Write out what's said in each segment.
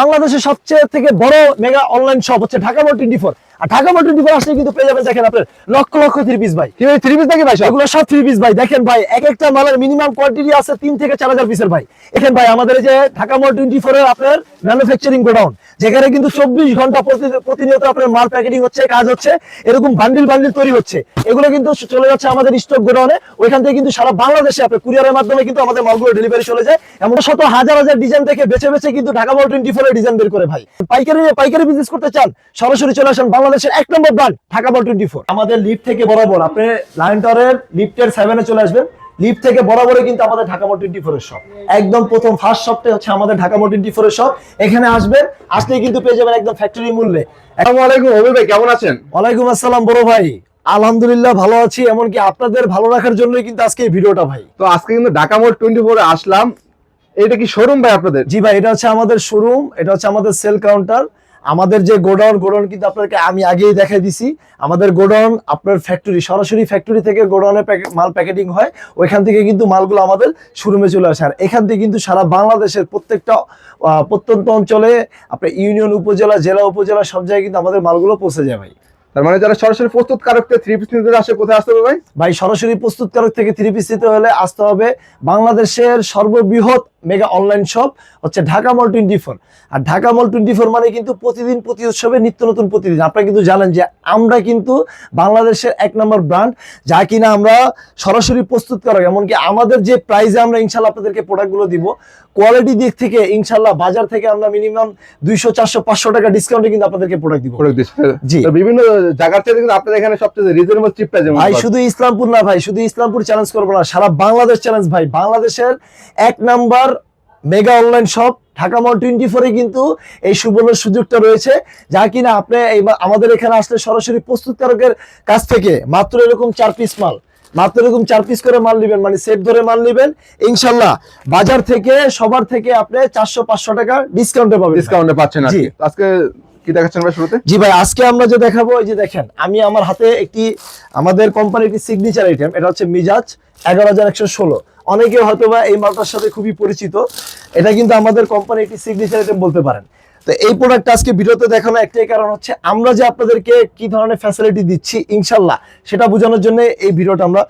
বাংলাদেশের সবচেয়ে থেকে বড় মেগা অনলাইন শপ হচ্ছে ঢাকা মল 24। আর ঢাকা মল 24 আসলে কিন্তু পেয়ে যাবেন দেখেন আপনার লক্ষ লক্ষ থ্রি পিস ভাই। থ্রি পিস দেখে ভাই এগুলো সব থ্রি পিস ভাই। দেখেন ভাই এক একটা মালের মিনিমাম কোয়ান্টিটি আছে 3 থেকে 4000 পিসের ভাই। দেখেন ভাই আমাদের এই যে ঢাকা মল 24 এর আপনার ম্যানুফ্যাকচারিং গোডাউন, যেখানে কিন্তু 24 ঘন্টা প্রতিনিয়ত আপনার মাল প্যাকেটিং হচ্ছে, কাজ হচ্ছে, এরকম বান্ডিল বান্ডিল তৈরি হচ্ছে। এগুলো কিন্তু চলে যাচ্ছে আমাদের স্টক গোডাউনে। ওইখান থেকে কিন্তু সারা বাংলাদেশে আপনার কুরিয়ারের মাধ্যমে কিন্তু আমাদের মালগুলো ডেলিভারি চলে যায়। এমন শত হাজার হাজার ডিজাইন থেকে বেছে বেছে কিন্তু ঢাকা মল 24 এর ডিজাইন বের করে ভাই। পাইকারি বিজনেস করতে চান, সরাসরি চলে আসেন বাংলাদেশের 1 নম্বর ব্র্যান্ড ঢাকা মল 24। আমাদের লিফট থেকে বরাবর আপনি লাইন টাওয়ারের লিফটের 7 এ চলে আসবেন। লিফট থেকে বরাবরই কিন্তু আমাদের ঢাকা মল 24 এর শপ। একদম প্রথম ফার্স্ট শপটা হচ্ছে আমাদের ঢাকা মল 24 এর শপ। এখানে আসবেন, আসলেই কিন্তু পেয়ে যাবেন একদম ফ্যাক্টরি মূল্যে। আসসালামু আলাইকুম অমর ভাই, কেমন আছেন? ওয়ালাইকুম আসসালাম বড় ভাই, আলহামদুলিল্লাহ ভালো আছি। এমনকি আপনাদের ভালো রাখার জন্যই কিন্তু আজকে এই ভিডিওটা ভাই। তো আজকে কিন্তু ঢাকা মল 24 এ আসলাম। এটা কি শোরুম ভাই আপনাদের? জি ভাই, এটা হচ্ছে আমাদের শোরুম, এটা হচ্ছে আমাদের সেল কাউন্টার। আমাদের যে গোডাউন কিন্তু আপনাকে আমি আগেই দেখাই দিছি। আমাদের গোডাউন আপনার ফ্যাক্টরি, সরাসরি ফ্যাক্টরি থেকে গোডাউনে মাল প্যাকেটিং হয়, ওইখান থেকে কিন্তু মালগুলো আমাদের শোরুমে চলে আসে। আর এখান থেকে কিন্তু সারা বাংলাদেশের প্রত্যেকটা প্রত্যন্ত অঞ্চলে আপনার ইউনিয়ন, উপজেলা, জেলা, উপজেলা সব জায়গায় কিন্তু আমাদের মালগুলো পৌঁছে যায় ভাই। তার মানে যারা সরাসরি প্রস্তুতকারক থেকে থ্রি পিস নিতে আসে, কোথায় আসতে হবে ভাই? ভাই সরাসরি প্রস্তুতকারক থেকে থ্রি পিস নিতে হলে আসতে হবে বাংলাদেশের সর্ববৃহৎ মেগা অনলাইন শপ হচ্ছে ঢাকা মল 24। আর ঢাকা মল 24 মানে কিন্তু প্রতিদিন প্রতি উৎসবে নিত্য নতুন প্রতিদিন। আপনারা কিন্তু জানেন যে আমরা কিন্তু বাংলাদেশের 1 নম্বর ব্র্যান্ড, যা কিনা আমরা সরাসরি প্রস্তুতকারক। এমনকি আমাদের যে প্রাইসে আমরা ইনশাল্লাহ আপনাদেরকে প্রোডাক্টগুলো দিব, কোয়ালিটি দিক থেকে ইনশাল্লাহ বাজার থেকে আমরা মিনিমাম 200, 400, 500 টাকা ডিসকাউন্টে কিন্তু আপনাদেরকে প্রোডাক্ট দিব। জি, বিভিন্ন জায়গার থেকে কিন্তু আপনাদের এখানে সবচেয়ে রিজনেবল চিপ প্রাইসে ভাই। শুধু ইসলামপুর না ভাই, শুধু ইসলামপুর চ্যালেঞ্জ করবো না, সারা বাংলাদেশ চ্যালেঞ্জ ভাই। বাংলাদেশের 1 number mega online shop Dhaka mall 24 এ কিন্তু এই সুবর্ণ সুযোগটা রয়েছে, যা কিনা আপনি আমাদের এখানে আসলে সরাসরি প্রস্তুতকারকের কাছ থেকে মাত্র এরকম 4 পিস মাল, মাত্র এরকম 4 পিস করে মাল নেবেন, মানে সেট ধরে মাল নেবেন, ইনশাল্লাহ বাজার থেকে সবার থেকে আপনি 400-500 টাকা ডিসকাউন্টে পাবেন। ডিসকাউন্টে পাচ্ছেন। আজকে কি দেখাচ্ছেন ভাই শুরুতে? জি ভাই, আজকে আমরা যে দেখাবো, এই যে দেখেন আমি আমার হাতে একটি আমাদের কোম্পানির একটি সিগনেচার আইটেম, এটা হচ্ছে মিজাজ 11116। অনেকে হয়তো বা এই মালটার সাথে খুবই পরিচিত। এটা কিন্তু আমাদের কোম্পানির একটি সিগনেচার আইটেম বলতে পারেন। তো এই প্রোডাক্টটা আজকে ভিডিওতে দেখানো একটাই কারণ হচ্ছে আমরা যে আপনাদেরকে কি ধরনের ফ্যাসিলিটি দিচ্ছি ইনশাল্লাহ সেটা বোঝানোর জন্য এই ভিডিওটা আমরা,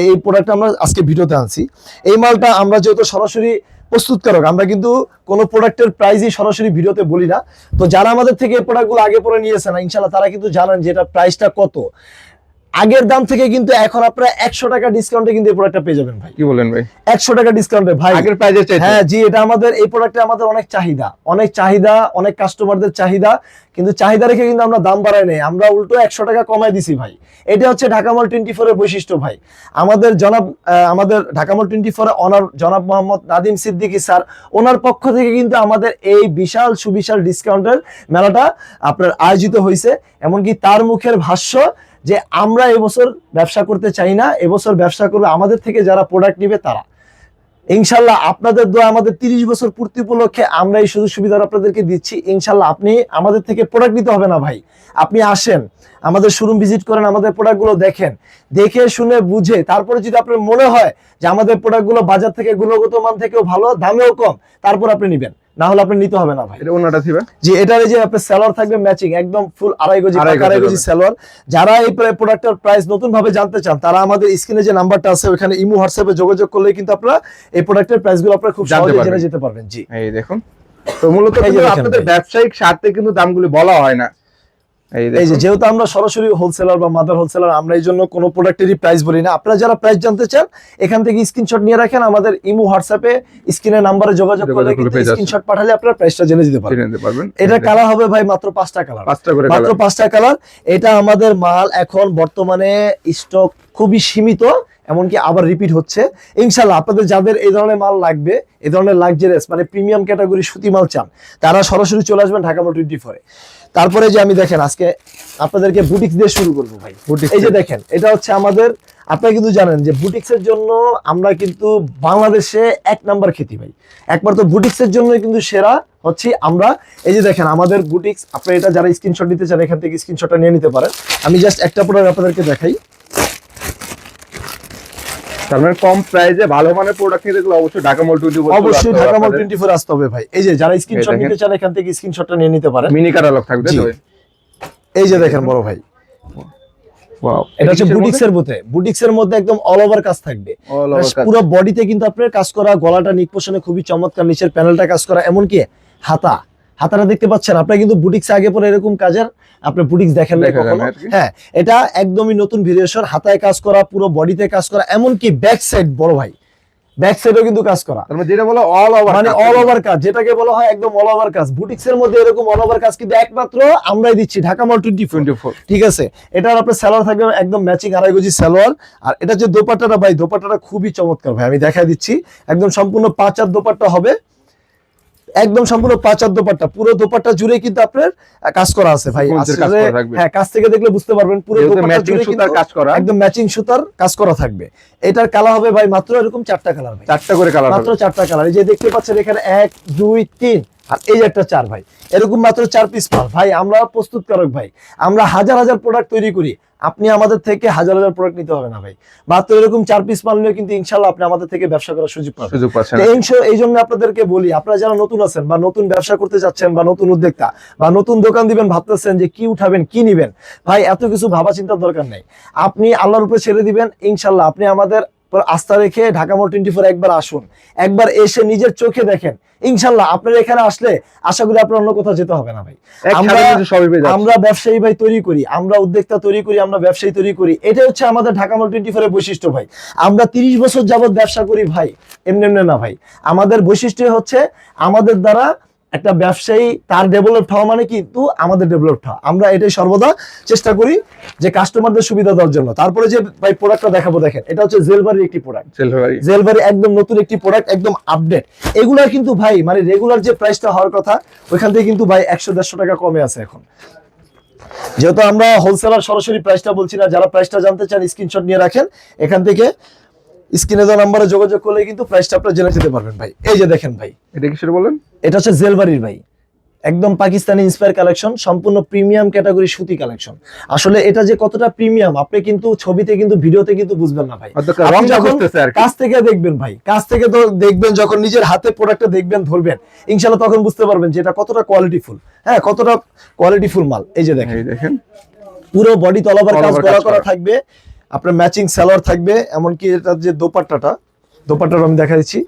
এই প্রোডাক্টটা আমরা আজকে ভিডিওতে আনছি। এই মালটা আমরা যেহেতু সরাসরি প্রস্তুতকারক, আমরা কিন্তু কোনো প্রোডাক্টের প্রাইসই সরাসরি ভিডিওতে বলি না। তো যারা আমাদের থেকে এই প্রোডাক্টগুলো আগে পরে নিয়েছে না ইনশাল্লাহ, তারা কিন্তু জানেন যে এটা প্রাইসটা কত। আগের দাম থেকে কিন্তু এখন আপনারা 100 টাকা ডিসকাউন্টে কিন্তু এই প্রোডাক্টটা পেয়ে যাবেন ভাই। কি বলেন ভাই? 100 টাকা ডিসকাউন্টে ভাই, আগের প্রাইসের চাইতে? হ্যাঁ জি, এটা আমাদের এই প্রোডাক্টে আমাদের অনেক চাহিদা, অনেক কাস্টমারদের চাহিদা, কিন্তু চাহিদা রেখে কিন্তু আমরা দাম বাড়াই নাই, আমরা উল্টো 100 টাকা কমাই দিছি ভাই। এটা হচ্ছে ঢাকা মল 24 এর বৈশিষ্ট্য ভাই। আমাদের ঢাকা মল 24 এর অনার জনাব মোহাম্মদ নাদিম সিদ্দিকী স্যার, ওনার পক্ষ থেকে কিন্তু আমাদের এই বিশাল সুবিশাল ডিসকাউন্টের মেলাটা আপনার আয়োজিত হয়েছে। এমনকি তার মুখের ভাষ্য যে আমরা এবছর ব্যবসা করতে চাই না, এবছর ব্যবসা করবে আমাদের থেকে যারা প্রোডাক্ট নিবে তারা। ইনশাল্লাহ আপনাদের দোয়া, আমাদের 30 বছর পূর্তি উপলক্ষে আমরা এই সুযোগ সুবিধা আপনাদেরকে দিচ্ছি। ইনশাল্লাহ আপনি আমাদের থেকে প্রোডাক্ট নিতে হবে না ভাই, আপনি আসেন, আমাদের শোরুম ভিজিট করেন, আমাদের প্রোডাক্টগুলো দেখেন, দেখে শুনে বুঝে তারপরে যদি আপনার মনে হয় যে আমাদের প্রোডাক্টগুলো বাজার থেকে গুণগত মান থেকেও ভালো, দামেও কম, তারপর আপনি নেবেন, না হলে আপনি নিতে হবে না ভাই। এটা ওনাটা দিবে জি, এটার এই যে আপনার সালোয়ার থাকবে ম্যাচিং, একদম ফুল 2.5 গজি সালোয়ার। যারা এই প্রোডাক্টের প্রাইস নতুন ভাবে জানতে চান তারা আমাদের স্ক্রিনে যে নাম্বারটা আছে ওখানে ইমো হোয়াটসঅ্যাপে যোগাযোগ করলে কিন্তু আপনারা এই প্রোডাক্টের প্রাইসগুলো আপনারা খুব সহজে জেনে যেতে পারবেন। জি, এই দেখুন, তো মূলত আপনাদের ব্যবসায়িক স্বার্থে কিন্তু দামগুলো বলা হয় না। এই যে যেহেতু আমরা সরাসরি হোলসেলার বা মাদার হোলসেলার, আমরা এই জন্য কোনো প্রোডাক্টেরই প্রাইস বলি না। আপনারা যারা প্রাইস জানতে চান এখান থেকে স্ক্রিনশট নিয়ে রাখেন, আমাদের ইমো হোয়াটসঅ্যাপে স্ক্রিনের নাম্বারে যোগাযোগ করলে স্ক্রিনশট পাঠালে আপনারা প্রাইসটা জেনে যেতে পারবেন। এটা কালার হবে ভাই মাত্র 5টা কালার, মাত্র 5টা কালার। এটা আমাদের মাল এখন বর্তমানে স্টক খুবই সীমিত, এমনকি আবার রিপিট হচ্ছে। ইনশাল্লাহ আপনাদের যাদের এই ধরনের মাল লাগবে, এই ধরনের লাক্সারিয়াস মানে প্রিমিয়াম ক্যাটাগরি সুতি মাল চান, তারা সরাসরি চলে আসবেন ঢাকা মল 24 এ। তারপরে যে আমি দেখেন আজকে আপনাদেরকে বুটিক্স দিয়ে শুরু করবো ভাই। এই যে দেখেন, এটা হচ্ছে আমাদের, আপনারা কিন্তু জানেন যে বুটিক্সের জন্য আমরা কিন্তু বাংলাদেশে 1 নাম্বার খ্যাতি ভাই। একবার তো বুটিক্সের জন্য কিন্তু সেরা হচ্ছে আমরা। এই যে দেখেন আমাদের বুটিক্স, আপনারা এটা যারা স্ক্রিনশট নিতে চান এখান থেকে স্ক্রিনশটটা নিয়ে নিতে পারেন। আমি জাস্ট একটা প্রোডাক্ট আপনাদেরকে দেখাই। তার মানে কম প্রাইসে ভালো মানের প্রোডাক্ট নিতে গেলে অবশ্যই ঢাকা মল 24 অবশ্যই ঢাকা মল 24 আসতে হবে ভাই। এই যে যারা স্ক্রিনশট নিতে চান এখান থেকে স্ক্রিনশটটা নিয়ে নিতে পারেন। মিনি ক্যাটালগ থাকবে তো। এই যে দেখেন বড় ভাই, ওয়াও, এটা হচ্ছে বুটিক্সের মধ্যে একদম অল ওভার কাজ থাকবে। পুরো বডিতে কিন্তু আপনার কাজ করা, গলাটা নিক পোশনে খুবই চমৎকার, নিচের প্যানেলটা কাজ করা, এমনকি হাতাটা দেখতে পাচ্ছেন আপনারা কিন্তু বুটিক্স আগে পরে এরকম কাজের আপনার বুটিক্স দেখেন না কখনো। হ্যাঁ, এটা একদমই নতুন ভেরিয়েশন, হাতায় কাজ করা, পুরো বডিতে কাজ করা, এমনকি ব্যাক সাইড বড় ভাই, ব্যাক সাইডেও কিন্তু কাজ করা। মানে যেটা বলা অল ওভার, মানে অল ওভার কাজ, যেটাকে বলা হয় একদম অল ওভার কাজ। বুটিক্সের মধ্যে এরকম অল ওভার কাজ কিন্তু একমাত্র আমরাই দিচ্ছি, ঢাকা মল 24। ঠিক আছে, এটার আপনার সালোয়ার থাকবে একদম ম্যাচিং 2.5 গজি সালোয়ার। আর এটা যে দোপাট্টাটা ভাই, দোপাট্টাটা খুবই চমৎকার ভাই, আমি দেখাই দিচ্ছি। একদম সম্পূর্ণ 5 হাত দোপাট্টা হবে, একদম সম্পূর্ণ 5 হাত দোপাট্টা, পুরো দোপাট্টা জুড়ে কিন্তু আপনার কাজ করা আছে ভাই। আসলে হ্যাঁ, কাছ থেকে দেখলে বুঝতে পারবেন পুরো দোপাট্টা জুড়ে কিন্তু কাজ করা, একদম ম্যাচিং সুতার কাজ করা থাকবে। এটার কালার হবে ভাই মাত্র এরকম 4টা কালার ভাই, 4টা করে কালার, মাত্র 4টা কালার। এই যে দেখতে পাচ্ছেন এখানে 1 2 3 আর এই যে একটা 4 ভাই, এরকম মাত্র 4 পিস মাল ভাই। আমরা প্রস্তুতকারক ভাই, আমরা হাজার হাজার প্রোডাক্ট তৈরি করি, আপনি আমাদের থেকে হাজার হাজার প্রোডাক্ট নিতে হবে না ভাই। মাত্র এরকম 4 পিস মাল নিয়ে কিন্তু ইনশাআল্লাহ আপনি আমাদের থেকে ব্যবসা করার সুযোগ পাচ্ছেন। এই জন্য আপনাদেরকে বলি, আপনারা যারা নতুন আছেন বা নতুন ব্যবসা করতে যাচ্ছেন বা নতুন উদ্যোক্তা বা নতুন দোকান দিবেন, ভাবতেছেন যে কি উঠাবেন কি নিবেন, ভাই এত কিছু ভাবা চিন্তার দরকার নেই। আপনি আল্লাহর উপরে ছেড়ে দিবেন, ইনশাআল্লাহ আপনি আমাদের আস্থা রেখে ঢাকা মল 24 একবার আসুন, একবার এসে নিজের চোখে দেখেন। ইনশাআল্লাহ আপনার এখানে আসলে আশা করি আপনার অন্য কোথাও যেতে হবে না ভাই। আমরা ব্যবসায়ী ভাই তৈরি করি, আমরা উদ্যোক্তা তৈরি করি, আমরা ব্যবসায়ী তৈরি করি। এটা হচ্ছে আমাদের ঢাকা মল 24 এর বৈশিষ্ট্য ভাই। আমরা 30 বছর যাবত ব্যবসা করি ভাই, এমনি এমনি না ভাই। আমাদের বৈশিষ্ট্য হচ্ছে আমাদের দ্বারা একটা ব্যবসায়ী তার ডেভেলপ হওয়া মানে কিন্তু আমাদের ডেভেলপ হওয়া। আমরা এটাই সর্বদা চেষ্টা করি যে কাস্টমারদের সুবিধা দেওয়ার জন্য। তারপরে যে ভাই প্রোডাক্টটা দেখাবো, দেখেন এটা হচ্ছে জেলবারির একটি প্রোডাক্ট, জেলবারি একদম নতুন একটি প্রোডাক্ট, একদম আপডেট। এগুলা কিন্তু ভাই মানে রেগুলার যে প্রাইসটা হওয়ার কথা ওইখান থেকে কিন্তু ভাই 100-150 টাকা কমে আছে এখন। যেহেতু আমরা হোলসেলার, সরাসরি প্রাইসটা বলছি না। যারা প্রাইসটা জানতে চান স্ক্রিনশট নিয়ে রাখেন, এখান থেকে স্ক্রিনে দেওয়া নম্বরে যোগাযোগ করলে কিন্তু প্রাইসটা আপনারা জেনে যেতে পারবেন ভাই। এই যে দেখেন ভাই, এটা কি সেটা বলেন, এটা হচ্ছে জেলবারির ভাই, একদম পাকিস্তানি ইন্সপায়ার কালেকশন, সম্পূর্ণ প্রিমিয়াম ক্যাটাগরি সুতি কালেকশন। আসলে এটা যে কতটা প্রিমিয়াম আপনি কিন্তু ছবিতে কিন্তু ভিডিওতে কিন্তু বুঝবেন না ভাই, আপনি যখন কাছ থেকে দেখবেন ভাই, কাছ থেকে তো দেখবেন, যখন নিজের হাতে প্রোডাক্টটা দেখবেন ধরবেন, ইনশাআল্লাহ তখন বুঝতে পারবেন যে এটা কতটা কোয়ালিটিফুল। হ্যাঁ, কতটা কোয়ালিটিফুল মাল। এই যে দেখেন পুরো বডি তলাবার কাজ করা থাকবে, আপনার ম্যাচিং সালোয়ার থাকবে, এমনকি এটা যে দোপাট্টাটা আমি দেখা দিচ্ছি,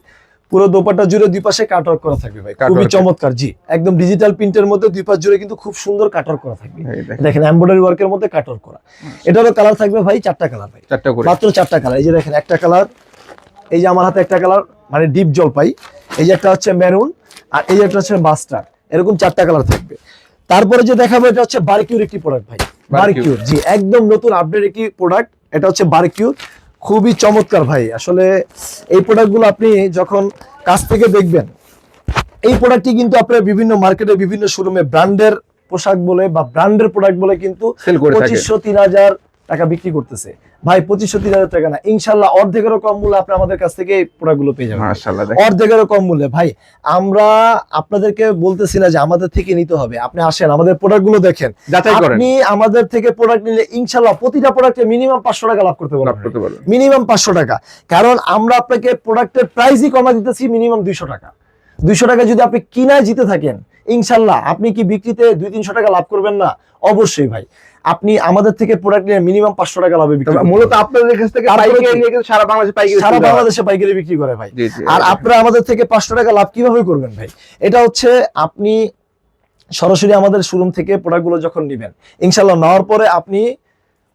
পুরো দোপাট্টা জুড়ে দুই পাশে কাটওয়ার্ক করা থাকবে ভাই, খুবই চমৎকার। জি, একদম ডিজিটাল প্রিন্টের মধ্যে দুই পাশ জুড়ে কিন্তু খুব সুন্দর কাটওয়ার্ক করা থাকবে। দেখেন এমব্রয়ডারি ওয়ার্কের মধ্যে কাটওয়ার্ক করা। এটারও কালার থাকবে ভাই 4টা কালার ভাই, মাত্র 4টা কালার। এই যে দেখেন একটা কালার, এই যে আমার হাতে একটা কালার মানে ডিপ জলপাই, এই যে একটা হচ্ছে মেরুন, আর এই যে একটা হচ্ছে মাস্টার, এরকম 4টা কালার থাকবে। তারপরে যে দেখাবো এটা হচ্ছে বারকিউর একটি প্রোডাক্ট ভাই, বারকিউর, জি একদম নতুন আপডেট একটি প্রোডাক্ট। এটা হচ্ছে বারকিউর, খুবই চমৎকার ভাই। আসলে এই প্রোডাক্টগুলো আপনি যখন কাছ থেকে দেখবেন, এই প্রোডাক্টটি কিন্তু আপনার বিভিন্ন মার্কেটে বিভিন্ন শোরুমে ব্র্যান্ডের পোশাক বলে বা ব্র্যান্ডের প্রোডাক্ট বলে কিন্তু 2500-3000 টাকা বিক্রি করতেছে ভাই। 2500-3000 টাকা না, ইনশাআল্লাহ অর্ধেকেরও কম মূল্যে আপনি আমাদের কাছ থেকে এই প্রোডাক্টগুলো পেয়ে যাবেন, অর্ধেকেরও কম মূল্যে ভাই। আমরা আপনাদেরকে বলতেছি না যে আমাদের থেকে নিতে হবে, আপনি আসেন আমাদের প্রোডাক্টগুলো দেখেন, আপনি আমাদের থেকে প্রোডাক্ট নিলে ইনশাআল্লাহ প্রতিটা প্রোডাক্টে মিনিমাম 500 টাকা লাভ করতে পারবেন, মিনিমাম 500 টাকা। কারণ আমরা আপনাকে প্রোডাক্টের প্রাইসই কমা দিতেছি মিনিমাম 200 টাকা। 200 টাকা যদি আপনি কিনায় জিতে থাকেন, ইনশাআল্লাহ আপনি কি বিক্রিতে 200-300 টাকা লাভ করবেন না? অবশ্যই ভাই, আপনি আমাদের থেকে প্রোডাক্ট নিয়ে মিনিমাম 500 টাকা লাভে বিক্রি করেন। মূলত আপনাদের কাছ থেকে পাইকারি নিয়ে কিন্তু সারা বাংলাদেশে পাইকারি বিক্রি করে ভাই। আর আপনারা আমাদের থেকে 500 টাকা লাভ কিভাবে করবেন ভাই? এটা হচ্ছে আপনি সরাসরি আমাদের শোরুম থেকে প্রোডাক্টগুলো যখন নেবেন, ইনশাআল্লাহ নেওয়ার পরে আপনি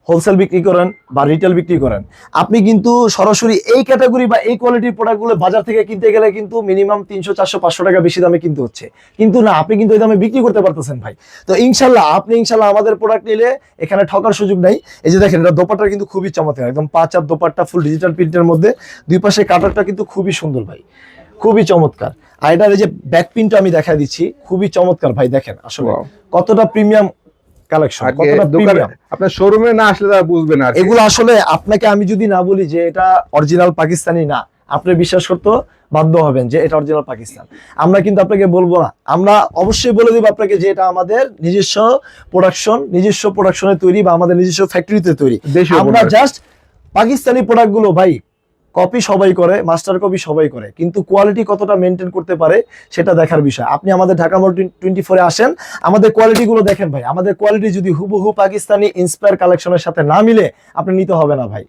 হোলসেল বিক্রি করেন বা রিটেল বিক্রি করেন, আপনি কিন্তু সরাসরি এই ক্যাটাগরি বা এই কোয়ালিটির প্রোডাক্টগুলো বাজার থেকে কিনতে গেলে কিন্তু মিনিমাম 300-400-500 টাকা বেশি দামে কিনতে হচ্ছে, কিন্তু না, আপনি কিন্তু এই দামে বিক্রি করতে পারতেছেন ভাই। তো ইনশাআল্লাহ আমাদের প্রোডাক্ট নিলে এখানে ঠকার সুযোগ নাই। এই যে দেখেন, এটা দোপাট্টা কিন্তু খুবই চমৎকার, একদম 5 হাত দোপাট্টা, ফুল ডিজিটাল প্রিন্টের মধ্যে, দুই পাশে কাটারটা কিন্তু খুবই সুন্দর ভাই, খুবই চমৎকার। আর এটার এই যে ব্যাক প্রিন্টটা আমি দেখা দিচ্ছি, খুবই চমৎকার ভাই। দেখেন আসলে কতটা প্রিমিয়াম কালেকশন, কতটা প্রিমিয়াম। আপনার শোরুমে না আসলে তারা বুঝবে না। এগুলো আসলে আপনাকে আমি যদি না বলি যে এটা অরিজিনাল পাকিস্তানি না, আপনি বিশ্বাস করতে বাধ্য হবেন যে এটা অরিজিনাল পাকিস্তান। আমরা কিন্তু আপনাকে বলবো না, আমরা অবশ্যই বলে দিব আপনাকে যে এটা আমাদের নিজস্ব প্রোডাকশনে তৈরি বা আমাদের নিজস্ব ফ্যাক্টরিতে তৈরি। আমরা জাস্ট পাকিস্তানি প্রোডাক্টগুলো ভাই কপি সবাই করে, মাস্টার কপি সবাই করে, কিন্তু কোয়ালিটি কতটা মেনটেন করতে পারে সেটা দেখার বিষয়। আপনি আমাদের ঢাকা মল 24-এ আসেন, আমাদের কোয়ালিটি গুলো দেখেন ভাই। আমাদের কোয়ালিটি যদি হুবহু পাকিস্তানি ইন্সপায়ার কালেকশনের সাথে না মিলে আপনি নিতে হবে না ভাই।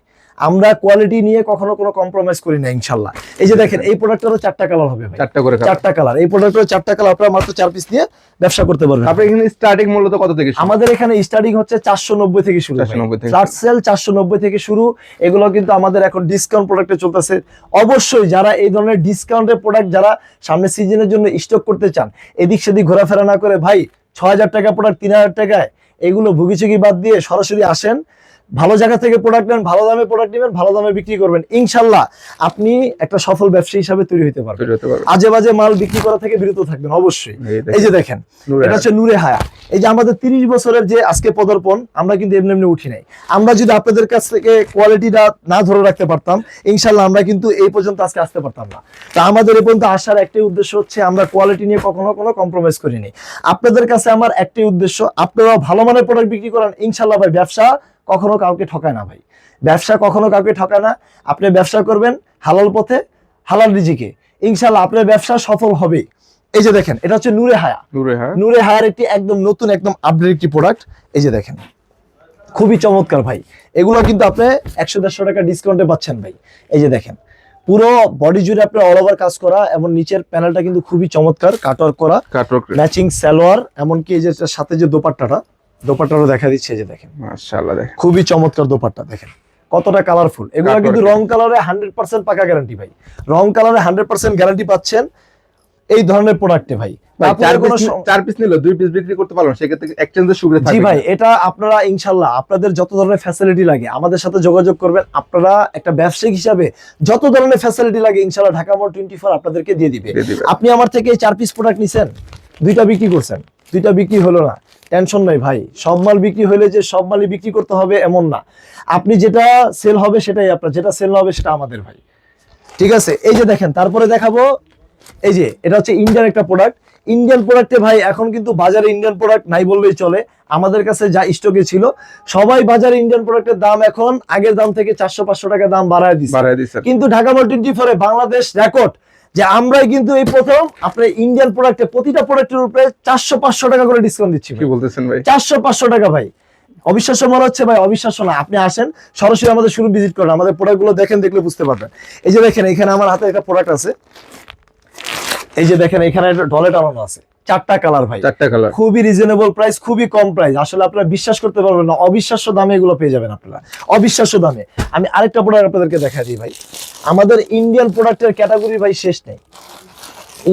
আমরা কোয়ালিটি নিয়ে কখনো কোনো কম্প্রোমাইজ করি না ইনশাল্লাহ। এই যে দেখেন, এই প্রোডাক্টেরও 4টা কালার হবে ভাই, 4টা করে চারটা কালার। এই প্রোডাক্টের 4টা কালার আপনারা মাত্র 4 পিস নিয়ে ব্যবসা করতে পারবেন। আপনি এখানে স্টার্টিং মূল্য তো কত থেকে শুরু? আমাদের এখানে স্টার্টিং হচ্ছে 490 থেকে শুরু, 490 থেকে ফ্ল্যাট সেল 490 থেকে শুরু। এগুলো কিন্তু আমাদের এখন ডিসকাউন্ট প্রোডাক্টে চলতেছে। অবশ্যই যারা এই ধরনের ডিসকাউন্টের প্রোডাক্ট যারা সামনের সিজনের জন্য স্টক করতে চান, এদিক সেদিক ঘোরাফেরা না করে ভাই 6000 টাকা প্রোডাক্ট 3000 টাকায়, এগুলো ভুগিচুগি বাদ দিয়ে সরাসরি আসেন, ভালো জায়গা থেকে প্রোডাক্ট নেন, ভালো দামে প্রোডাক্ট নেবেন, ভালো দামে বিক্রি করবেন, ইনশাল্লাহ আপনি একটা সফল ব্যবসায়ী হিসাবে তৈরি হতে পারবেন। আজে বাজে মাল বিক্রি করা থেকে বিরত থাকবেন অবশ্যই। এই যে দেখেন, এটা হচ্ছে নূরে হায়া। এই যে আমাদের 30 বছরের যে আজকে পদার্পণ, আমরা কিন্তু এমনি এমনি উঠি নাই। আমরা যদি আপনাদের কাছ থেকে কোয়ালিটিটা না ধরে রাখতে পারতাম, ইনশাল্লাহ আমরা কিন্তু এই পর্যন্ত আজকে আসতে পারতাম না। তা আমাদের এই পর্যন্ত আসার একটাই উদ্দেশ্য হচ্ছে, আমরা কোয়ালিটি নিয়ে কখনো কোনো কম্প্রোমাইজ করিনি। আপনাদের কাছে আমার একটাই উদ্দেশ্য, আপনারা ভালো মানের প্রোডাক্ট বিক্রি করেন, ইনশাল্লাহ ভাই ব্যবসা কখনো কাউকে ঠকায় না ভাই। ব্যবসা কখনো কাউকে ঠকায় না। আপনি ব্যবসা করবেন হালাল পথে, হালাল রিজিকে, ইনশাল্লাহ আপনার ব্যবসা সফল হবে। এই যে দেখেন, এটা হচ্ছে নূরে হায়া। নূরে হায়ার একটি একদম নতুন, একদম আপডেট একটি প্রোডাক্ট। এই যে দেখেন, খুবই চমৎকার ভাই। এগুলো কিন্তু আপনি 100-150 টাকা ডিসকাউন্টে পাচ্ছেন ভাই। এই যে দেখেন, পুরো বডি জুড়ে আপনার অল ওভার কাজ করা, এবং নিচের প্যানেলটা কিন্তু খুবই চমৎকার, কাটওয়ার্ক করা, ম্যাচিং সালোয়ার, এমনকি এই যে সাথে যে দোপাট্টারও দেখা দিচ্ছে। এই যে দেখেন, মাশাআল্লাহ, দেখেন খুবই চমৎকার দোপাট্টা, দেখেন কতটা কালারফুল। এগুলো কিন্তু রং কালারে 100% পাকা গ্যারান্টি ভাই। রং কালারে 100% গ্যারান্টি পাচ্ছেন এই ধরনের প্রোডাক্টে ভাই। 4 পিস নিলো 2 পিস বিক্রি করতে পারবেন, সেক্ষেত্রে এক্সচেঞ্জের সুবিধা থাকবে। জি ভাই, এটা আপনারা ইনশাআল্লাহ আপনাদের যত ধরনের ফ্যাসিলিটি লাগে আমাদের সাথে যোগাযোগ করবেন। আপনারা একটা ব্যবসায়িক হিসাবে যত ধরনের ফ্যাসিলিটি লাগে ইনশাআল্লাহ ঢাকা মল 24 আপনাদেরকে দিয়ে দিবে। আপনি আমার থেকে 4 পিস প্রোডাক্ট নিছেন, 2টা বিক্রি করছেন, 2টা বিক্রি হলো না, টেনশন নাই ভাই। সব মাল বিক্রি হলে যে সব মালই বিক্রি করতে হবে এমন না। আপনি যেটা সেল হবে সেটাই আপনার, যেটা সেল না হবে সেটা আমাদের ভাই। ঠিক আছে, এই যে দেখেন, তারপরে দেখাবো। এই যে এটা হচ্ছে ইন্ডিয়ান একটা প্রোডাক্ট। ইন্ডিয়ান প্রোডাক্টে ভাই এখন কিন্তু বাজারে ইন্ডিয়ান প্রোডাক্ট নাই বললেই চলে। আমাদের কাছে যা স্টকে ছিল, সবাই বাজারে ইন্ডিয়ান প্রোডাক্টের দাম এখন আগের দাম থেকে 400-500 টাকা দাম বাড়ায় দিচ্ছে। কিন্তু ঢাকা মল 24-এ বাংলাদেশ রেকর্ড যে আমরাই কিন্তু এই প্রথম আপনার ইন্ডিয়ান প্রোডাক্টে প্রতিটা প্রোডাক্টের উপরে 400-500 টাকা করে ডিসকাউন্ট দিচ্ছি। কি বলতেছেন ভাই? 400-500 টাকা ভাই। অবিশ্বাস্য মনে হচ্ছে ভাই, অবিশ্বাস্য না। আপনি আসেন সরাসরি আমাদের শোরুম ভিজিট করেন, আমাদের প্রোডাক্টগুলো দেখেন, দেখলে বুঝতে পারবেন। এই যে দেখেন, এখানে আমার হাতে একটা প্রোডাক্ট আছে। এই যে দেখেন, এখানে ডলে টানানো আছে, 4টা কালার ভাই, 4টা কালার, খুবই রিজনেবল প্রাইস, খুবই কম প্রাইস। আসলে আপনারা বিশ্বাস করতে পারবেন না, অবিশ্বাস্য দামে এগুলো পেয়ে যাবেন আপনারা, অবিশ্বাস্য দামে। আমি আরেকটা প্রোডাক্ট আপনাদেরকে দেখা দিই ভাই। আমাদের ইন্ডিয়ান প্রোডাক্টের ক্যাটাগরি ভাই শেষ নেই।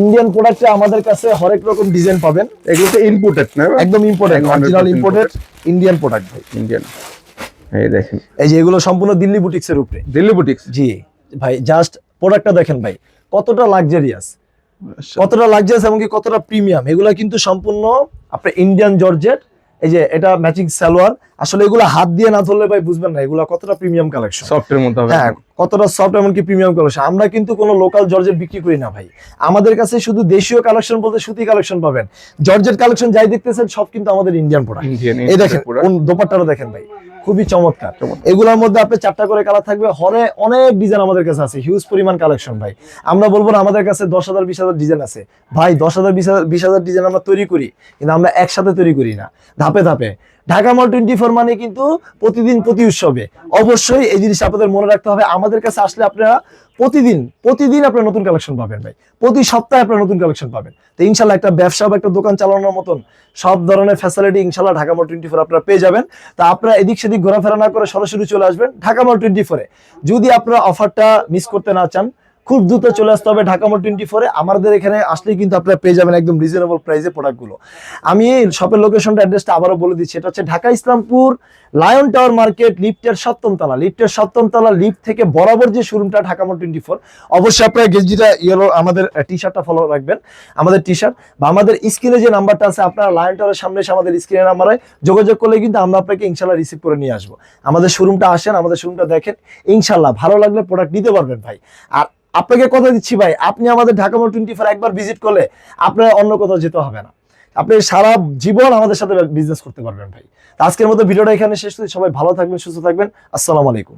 ইন্ডিয়ান প্রোডাক্টে আমাদের কাছে হরেক রকম ডিজাইন পাবেন। এগুলো তো ইম্পোর্টেড না? একদম imported, original imported Indian product ভাই। ইন্ডিয়ান, এই দেখেন, এই যে এগুলো সম্পূর্ণ দিল্লি বুটিক্সের উপরে। দিল্লি বুটিক্স, জি ভাই। জাস্ট প্রোডাক্টটা দেখেন ভাই, কতটা লাক্সারিয়াস, কতটা লাক্সারিয়াস এবং কি কতটা প্রিমিয়াম। এগুলা কিন্তু সম্পূর্ণ আপনার ইন্ডিয়ান জর্জেট। এই যে এটা ম্যাচিং সালোয়ার। আসলে এগুলা হাত দিয়ে না ধরলে ভাই বুঝবেন না এগুলা কতটা প্রিমিয়াম কালেকশন, সফটের মধ্যে হবে। হ্যাঁ, কতটা সফট এমনকি প্রিমিয়াম কালেকশন। আমরা কিন্তু কোনো লোকাল জর্জেট বিক্রি করি না ভাই। আমাদের কাছে শুধু দেশীয় কালেকশন বলতে সুতি কালেকশন পাবেন। জর্জেট কালেকশন যাই দেখতেছেন সব কিন্তু আমাদের ইন্ডিয়ান প্রোডাক্ট। এই দেখেন দোপাট্টাটা দেখেন ভাই, খুবই চমৎকার। এগুলোর মধ্যে আপনি 4টা করে কালার থাকবে। হরে অনেক ডিজাইন আমাদের কাছে আছে, হিউজ পরিমাণ কালেকশন ভাই। আমরা বলবো না আমাদের কাছে 10,000-20,000 ডিজাইন আছে ভাই। 10,000-20,000 ডিজাইন আমরা তৈরি করি, কিন্তু আমরা একসাথে তৈরি করি না, ধাপে ধাপে। ঢাকা মল 24 মানে কিন্তু প্রতিদিন প্রতি উৎসবে। অবশ্যই এই জিনিসটা আপনাদের মনে রাখতে হবে। আমাদের কাছে আসলে আপনারা প্রতিদিন আপনারা নতুন কালেকশন পাবেন ভাই। প্রতি সপ্তাহে আপনারা নতুন কালেকশন পাবেন। তো ইনশাল্লাহ একটা ব্যবসা বা একটা দোকান চালানোর মতন সব ধরনের ফ্যাসিলিটি ইনশাল্লাহ ঢাকা মল 24 আপনারা পেয়ে যাবেন। তা আপনারা এদিক সেদিক ঘোরাফেরা না করে সরাসরি চলে আসবেন ঢাকা মল 24-এ। যদি আপনারা অফারটা মিস করতে না চান, খুব দ্রুত চলে আসতে হবে ঢাকা মল 24-এ। আমাদের এখানে আসলেই কিন্তু আপনারা পেয়ে যাবেন একদম রিজনেবল প্রাইসে প্রোডাক্টগুলো। আমি শপের লোকেশনটা অ্যাড্রেসটা আবারও বলে দিচ্ছি। এটা হচ্ছে Dhaka Islampur lion tower market, লিফটের 7ম তলা। লিফটের 7ম তলা, লিফট থেকে বরাবর যে শোরুমটা ঢাকা মল 24। অবশ্যই আপনারা গেঞ্জিটা ইয়েলো, আমাদের টি শার্টটা ফলো রাখবেন, আমাদের টি শার্ট বা আমাদের স্ক্রিনে যে নাম্বারটা আছে, আপনারা লায়ন টাওয়ারের সামনে এসে আমাদের স্ক্রিনের নাম্বারে যোগাযোগ করলে কিন্তু আমরা আপনাকে ইনশাল্লাহ রিসিভ করে নিয়ে আসবো। আমাদের শোরুমটা আসেন, আমাদের শোরুমটা দেখেন, ইনশাল্লাহ ভালো লাগলে প্রোডাক্ট নিতে পারবেন ভাই। আর আপনাকে কথা দিচ্ছি ভাই, আপনি আমাদের ঢাকা মল 24 একবার ভিজিট করলে আপনার অন্য কোথাও যেতে হবে না। আপনি সারা জীবন আমাদের সাথে বিজনেস করতে পারবেন ভাই। আজকের মতো ভিডিওটা এখানে শেষ করছি। সবাই ভালো থাকবেন, সুস্থ থাকবেন। আসসালামু আলাইকুম।